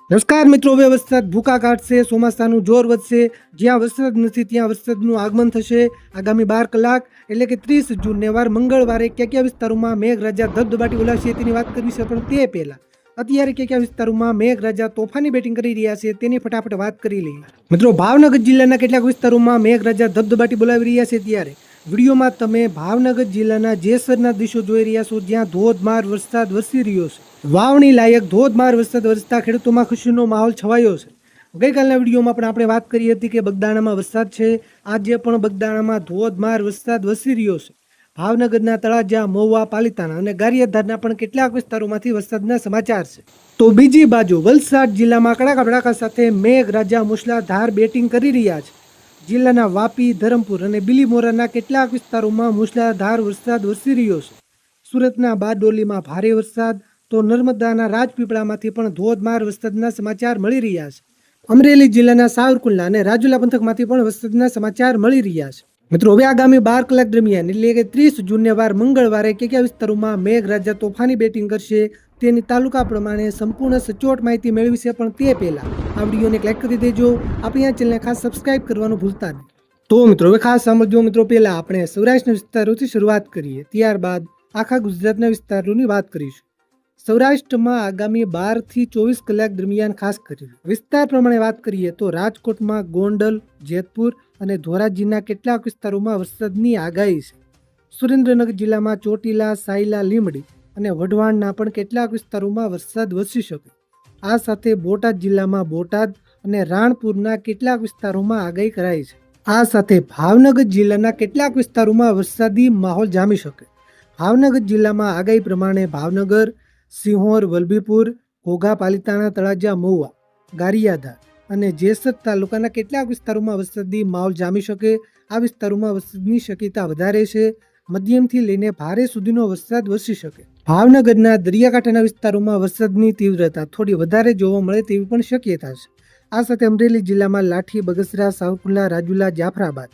નમસ્કાર મિત્રો, હવે વરસાદ ભૂકા કાઢશે, ચોમાસાનું જોર વધશે. જ્યાં વરસાદ નથી ત્યાં વરસાદનું આગમન થશે. આગામી 12 કલાક એટલે કે 30 જૂનને વાર મંગળવારે કયા વિસ્તારોમાં મેઘરાજા ધબધબાટી બોલાવશે તેની વાત કરવી છે. પણ તે પહેલા અત્યારે કયા વિસ્તારોમાં મેઘરાજા તોફાની બેટિંગ કરી રહ્યા છે તેની ફટાફટ વાત કરી લઈએ. મિત્રો, ભાવનગર જિલ્લાના કેટલાક વિસ્તારોમાં મેઘરાજા ધબધબાટી બોલાવી રહ્યા છે. ત્યારે વિડીયોમાં તમે ભાવનગર જિલ્લાના જેસરના દ્રશ્યો જોઈ રહ્યા છો, જ્યાં ધોધમાર વરસાદ વરસી રહ્યો છે. વાવણી લાયક ધોધમાર વરસાદ વરસતા ખેડૂતોમાં ખુશીનો માહોલ છવાયો છે. ગઈકાલના વિડીયોમાં પણ આપણે વાત કરી હતી કે બગદાણામાં વરસાદ છે. આજે પણ બગદાણામાં ધોધમાર વરસાદ વરસી રહ્યો છે. ભાવનગરના તળાજા, મહુવા, પાલિતાણા અને ગારિયાધારના પણ કેટલાક વિસ્તારોમાંથી વરસાદના સમાચાર છે. તો બીજી બાજુ વલસાડ જિલ્લામાં કડાકા ભડાકા સાથે મેઘરાજા મુશળધાર બેટિંગ કરી રહ્યા છે. જિલ્લાના વાપી, ધરમપુર અને બિલીમોરાના કેટલાક વિસ્તારોમાં મુશળધાર વરસાદ વરસી રહ્યો છે. સુરતના બારડોલીમાં ભારે વરસાદ, તો નર્મદાના રાજપીપળામાંથી પણ ધોધમાર વરસાદના સમાચાર મળી રહ્યા છે. અમરેલી જિલ્લાના સાવરકુંડલા અને રાજુલા પંથકમાંથી પણ વરસાદના સમાચાર મળી રહ્યા છે. મિત્રો, હવે આગામી 12 કલાક દરમિયાન એટલે કે 30 જૂનને વાર મંગળવારે કયા વિસ્તારોમાં મેઘરાજા તોફાની બેટિંગ કરશે તેની તાલુકા પ્રમાણે સંપૂર્ણ સચોટ માહિતી મેળવી છે. પણ તે પહેલા આ વિડીયોને લાઈક કરી દેજો. આપણી આ ચેનલને ખાસ સબસ્ક્રાઇબ કરવાનું ભૂલતા નહીં. તો મિત્રો, હવે ખાસ સમજો. મિત્રો, પહેલા આપણે સૌરાષ્ટ્રના વિસ્તારોથી શરૂઆત કરીએ, ત્યારબાદ આખા ગુજરાતના વિસ્તારોની વાત કરીશું. સૌરાષ્ટ્રમાં આગામી 12 થી 24 કલાક દરમિયાન ખાસ કરીને વિસ્તાર પ્રમાણે વાત કરીએ તો રાજકોટમાં ગોંડલ, જેતપુર અને ધોરાજીના કેટલાક વિસ્તારોમાં વરસાદની આગાહી છે. સુરેન્દ્રનગર જિલ્લામાં ચોટીલા, સાયલા, લીંબડી અને વઢવાણના પણ કેટલાક વિસ્તારોમાં વરસાદ વરસી શકે. આ સાથે બોટાદ જિલ્લામાં બોટાદ અને રાણપુરના કેટલાક વિસ્તારોમાં આગાહી કરાઈ છે. આ સાથે ભાવનગર જિલ્લાના કેટલાક વિસ્તારોમાં વરસાદી માહોલ જામી શકે. ભાવનગર જિલ્લામાં આગાહી પ્રમાણે ભાવનગર, સિંહોર, વલભીપુર, ઘોઘા, પાલિતાણા, તળાજા, મહુવા, ગારિયાધાર અને જેસર તાલુકાના કેટલાક વિસ્તારોમાં વરસાદી માહોલ જામી શકે. આ વિસ્તારોમાં વરસાદની શક્યતા વધારે છે. મધ્યમથી લઈને ભારે સુધીનો વરસાદ વરસી શકે. ભાવનગરના દરિયાકાંઠાના વિસ્તારોમાં વરસાદની તીવ્રતા થોડી વધારે જોવા મળે તેવી પણ શક્યતા છે. આ સાથે અમરેલી જિલ્લામાં લાઠી, બગસરા, સાવરકુંડલા, રાજુલા, જાફરાબાદ,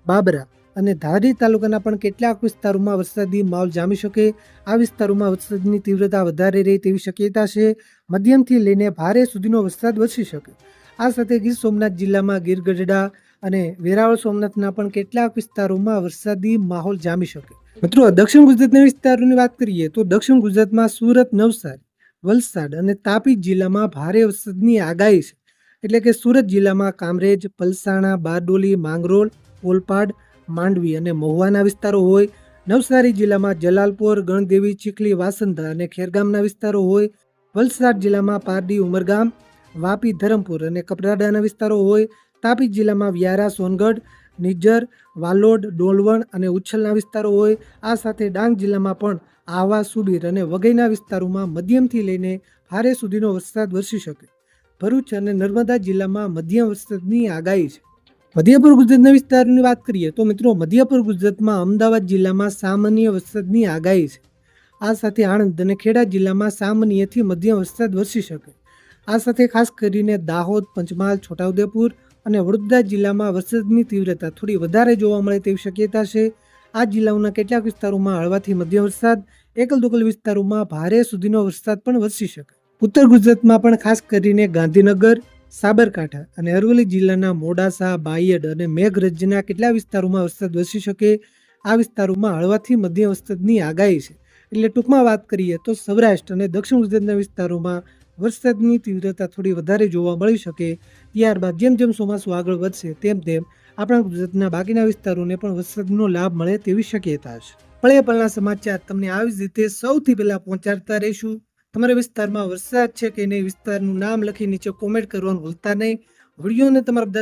બાબરા અને ધારી તાલુકાના પણ કેટલાક વિસ્તારોમાં વરસાદી માહોલ જામી શકે. આ વિસ્તારોમાં વરસાદની તીવ્રતા વધારે રહે તેવી શક્યતા છે. મધ્યમથી લઈને ભારે સુધીનો વરસાદ વરસી શકે. આ સાથે ગીર સોમનાથ જિલ્લામાં ગીર ગઢડા અને વેરાવળ સોમનાથના પણ કેટલાક વિસ્તારોમાં વરસાદી માહોલ જામી શકે. મિત્રો, દક્ષિણ ગુજરાતના વિસ્તારોની વાત કરીએ તો દક્ષિણ ગુજરાતમાં સુરત, નવસારી, વલસાડ અને તાપી જિલ્લામાં ભારે વરસાદની આગાહી છે. એટલે કે સુરત જિલ્લામાં કામરેજ, પલસાણા, બારડોલી, માંગરોળ, ઓલપાડ, માંડવી અને મહુવાના વિસ્તારો હોય. નવસારી જિલ્લામાં જલાલપોર, ગણદેવી, ચીખલી, વાસંદા અને ખેરગામના વિસ્તારો હોય. વલસાડ જિલ્લામાં પારડી, ઉમરગામ, વાપી, ધરમપુર અને કપરાડાના વિસ્તારો હોય. તાપી જિલ્લામાં વ્યારા, સોનગઢ, નિજ્જર, વાલોડ, ડોલવણ અને ઉચ્છલના વિસ્તારો હોય. આ સાથે ડાંગ જિલ્લામાં પણ આહવા, સુબીર અને વઘઈના વિસ્તારોમાં મધ્યમથી લઈને ભારે સુધીનો વરસાદ વરસી શકે. ભરૂચ અને નર્મદા જિલ્લામાં મધ્યમ વરસાદની આગાહી છે. મધ્યપૂર્વ ગુજરાતના વિસ્તારોની વાત કરીએ તો મિત્રો, મધ્યપૂર્વ ગુજરાતમાં અમદાવાદ જિલ્લામાં સામાન્ય વરસાદની આગાહી છે. આ સાથે આણંદ અને ખેડા જિલ્લામાં સામાન્યથી મધ્યમ વરસાદ વરસી શકે. આ સાથે ખાસ કરીને દાહોદ, પંચમહાલ, છોટાઉદેપુર અને વડોદરા જિલ્લામાં વરસાદની તીવ્રતા થોડી વધારે જોવા મળે તેવી શક્યતા છે. આ જિલ્લાઓના કેટલાક વિસ્તારોમાં હળવાથી મધ્યમ વરસાદ, એકલ દોકલ વિસ્તારોમાં ભારે સુધીનો વરસાદ પણ વરસી શકે. ઉત્તર ગુજરાતમાં પણ ખાસ કરીને ગાંધીનગર, સાબરકાંઠા અને અરવલ્લી જિલ્લાના મોડાસા, બાયડ અને મેઘરજના કેટલા વિસ્તારોમાં વરસાદ વરસી શકે. આ વિસ્તારોમાં હળવાથી મધ્યમ વરસાદની આગાહી છે. એટલે ટૂંકમાં વાત કરીએ તો સૌરાષ્ટ્ર અને દક્ષિણ ગુજરાતના વિસ્તારોમાં વરસાદની તીવ્રતા થોડી વધારે જોવા મળી શકે. ત્યારબાદ જેમ જેમ ચોમાસું આગળ વધશે તેમ તેમ આપણા ગુજરાતના બાકીના વિસ્તારોને પણ વરસાદનો લાભ મળે તેવી શક્યતા છે. પળે પળના સમાચાર તમને આવી જ રીતે સૌથી પહેલા પહોંચાડતા રહીશું. તમારા વિસ્તારમાં વરસાદ છે કે નહીં, વિસ્તારનું નામ લખી નીચે કોમેન્ટ કરવાનું ભૂલતા નહીં. વિડીયોને તમારા બધા